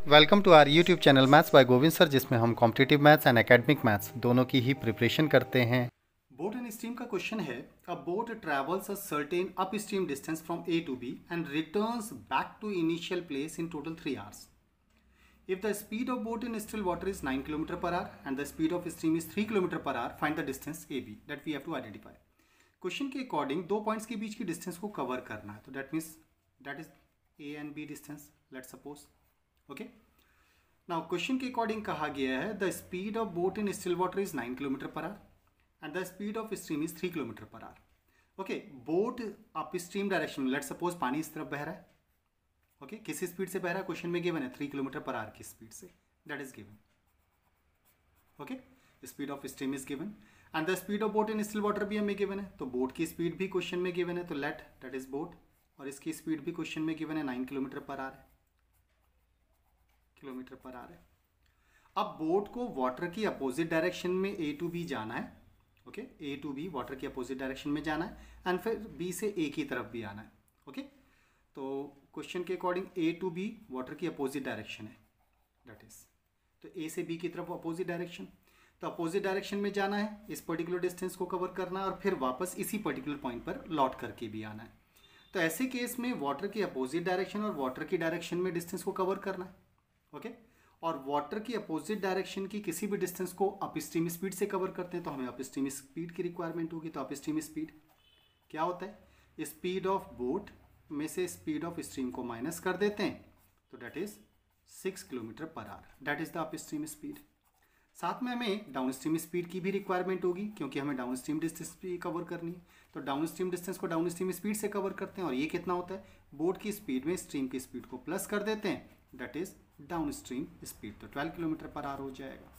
Welcome to our YouTube channel maths by Govind sir, जिसमें हम competitive maths and academic maths दोनों की ही प्रिपरेशन करते हैं। बोट एंड स्ट्रीम का क्वेश्चन है, a boat travels a certain upstream distance from A to B and returns back to initial place in total 3 hours. If the speed of boat in still water is 9 km per hour and the speed of stream is 3 km per hour, find the distance AB that we have to identify. Question के according दो points के बीच की distance को cover करना है, तो that means that is A and B distance, let's suppose. Okay, now question के अकॉर्डिंग कहा गया है the speed of boat in still water is 9 km per hour and the speed of stream is 3 km per hour. Okay, boat upstream direction में, let's suppose पानी इस तरफ बह रहा है. ओके, किस स्पीड से बह रहा है क्वेश्चन में गिवन है 3 km per hour की स्पीड से, that is given. Okay, speed of stream is given and the speed of boat in still water भी हमें गिवन है, तो बोट की स्पीड भी क्वेश्चन में गिवन है, तो लेट दैट इज बोट, और इसकी स्पीड भी क्वेश्चन में गिवन है 9 km per hour है, किलोमीटर पर आवर है. अब बोट को वाटर की अपोजिट डायरेक्शन में ए टू बी जाना है. Okay, A to B water की अपोजिट डायरेक्शन में जाना है एंड फिर बी से ए की तरफ भी आना है. ओके, तो क्वेश्चन के according A to B water की अपोजिट डायरेक्शन है, दैट इज, तो ए से बी की तरफ अपोजिट डायरेक्शन, तो अपोजिट डायरेक्शन में जाना है, इस पर्टिकुलर डिस्टेंस को कवर करना है और फिर वापस इसी पर्टिकुलर पॉइंट पर लौट करके भी आना है. तो ऐसे केस में वाटर की अपोजिट डायरेक्शन और वाटर की डायरेक्शन में डिस्टेंस को कवर करना है. ओके, और वाटर की अपोजिट डायरेक्शन की किसी भी डिस्टेंस को अप स्ट्रीम स्पीड से कवर करते हैं, तो हमें अप स्ट्रीम स्पीड की रिक्वायरमेंट होगी. तो अप स्ट्रीम स्पीड क्या होता है, स्पीड ऑफ बोट में से स्पीड ऑफ स्ट्रीम को माइनस कर देते हैं, तो that is 6 km per hour, that is the up stream speed. साथ में हमें डाउन स्ट्रीम स्पीड की भी रिक्वायरमेंट होगी, क्योंकि हमें डाउन स्ट्रीम डिस्टेंस भी कवर करनी है. तो डाउन स्ट्रीम डिस्टेंस को डाउन स्ट्रीम स्पीड से कवर करते हैं, और ये कितना होता है, बोट की स्पीड में स्ट्रीम की स्पीड को प्लस कर देते हैं, that is down stream speed, तो 12 km per hour हो जाएगा.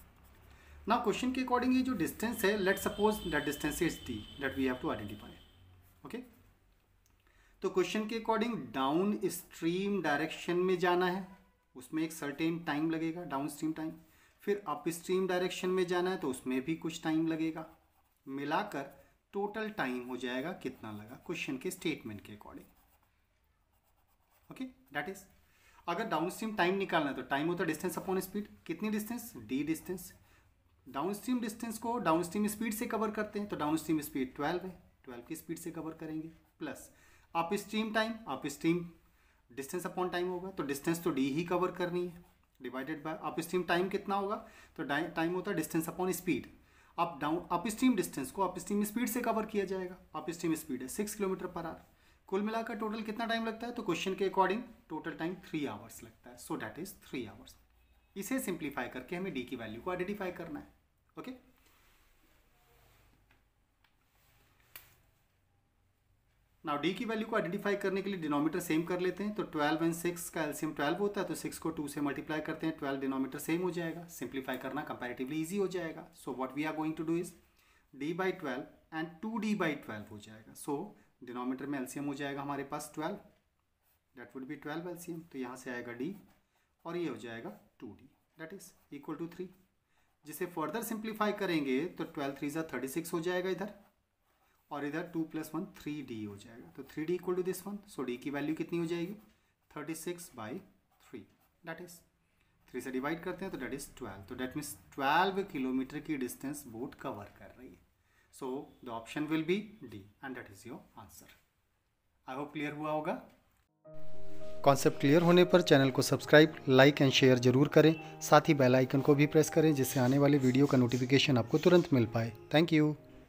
नाउ क्वेश्चन के अकॉर्डिंग ये जो डिस्टेंस है, let suppose that distance is D, that we have to identify. Okay, तो क्वेश्चन के अकॉर्डिंग डाउन स्ट्रीम डायरेक्शन में जाना है, उसमें एक सर्टेन टाइम लगेगा, डाउन स्ट्रीम टाइम. फिर अप स्ट्रीम डायरेक्शन में जाना है, तो उसमें भी कुछ टाइम लगेगा. मिलाकर टोटल टाइम हो जाएगा कितना लगा क्वेश्चन के स्टेटमेंट के अकॉर्डिंग. ओके, दैट इज, अगर डाउन स्ट्रीम टाइम निकालना है तो टाइम होता है डिस्टेंस अपॉन स्पीड. कितनी distance, D distance. Down stream distance को डाउन स्ट्रीम स्पीड से कवर करते हैं, तो डाउन स्ट्रीम स्पीड 12 है, 12 की स्पीड से कवर करेंगे, plus up stream time, up stream distance upon time होगा, तो डिस्टेंस तो डी ही कवर करनी है, divided by up stream time कितना होगा, तो टाइम होता है distance upon speed. Up down up stream distance को अप स्ट्रीम स्पीड से कवर किया जाएगा, अप स्ट्रीम स्पीड है 6 km per hour. कुल मिलाकर टोटल कितना टाइम लगता है, तो क्वेश्चन के अकॉर्डिंग टोटल टाइम 3 hours लगता है, सो दैट इज 3 hours. इसे सिंप्लीफाई करके हमें डी की वैल्यू को आइडेंटिफाई करना है. ओके, नाउ डी की वैल्यू को आइडेंटिफाई करने के लिए डिनोमीटर सेम कर लेते हैं, तो 12 एंड 6 का एलसीएम 12 होता है, तो 6 को 2 से मल्टीप्लाई करते हैं, 12 डिनोमीटर सेम हो जाएगा, सिंप्लीफाई करना कंपैरेटिवली इजी हो जाएगा. So what we are going to do is D by 12 and 2d/12 हो जाएगा. सो डिनोमीटर में एलसीएम हो जाएगा हमारे पास 12, दैट वुड बी 12 एलसीएम, तो यहाँ से आएगा डी और ये हो जाएगा 2d, that is equal to 3. जिसे फर्दर सिंप्लीफाई करेंगे तो 12 3 36 हो जाएगा इधर, और इधर 2 + 1 3d हो जाएगा, तो 3d equal to this one. सो डी की वैल्यू कितनी हो जाएगी 36/3, दैट इज 3 से डिवाइड करते हैं तो दैट इज 12, तो दैट मीन्स 12 km की डिस्टेंस बोट कवर कर रही है. So the option will be D and that is your answer. I hope clear हुआ होगा. कॉन्सेप्ट क्लियर होने पर चैनल को सब्सक्राइब, लाइक एंड शेयर जरूर करें. साथ ही बेल आइकन को भी प्रेस करें, जिससे आने वाली वीडियो का नोटिफिकेशन आपको तुरंत मिल पाए. Thank you.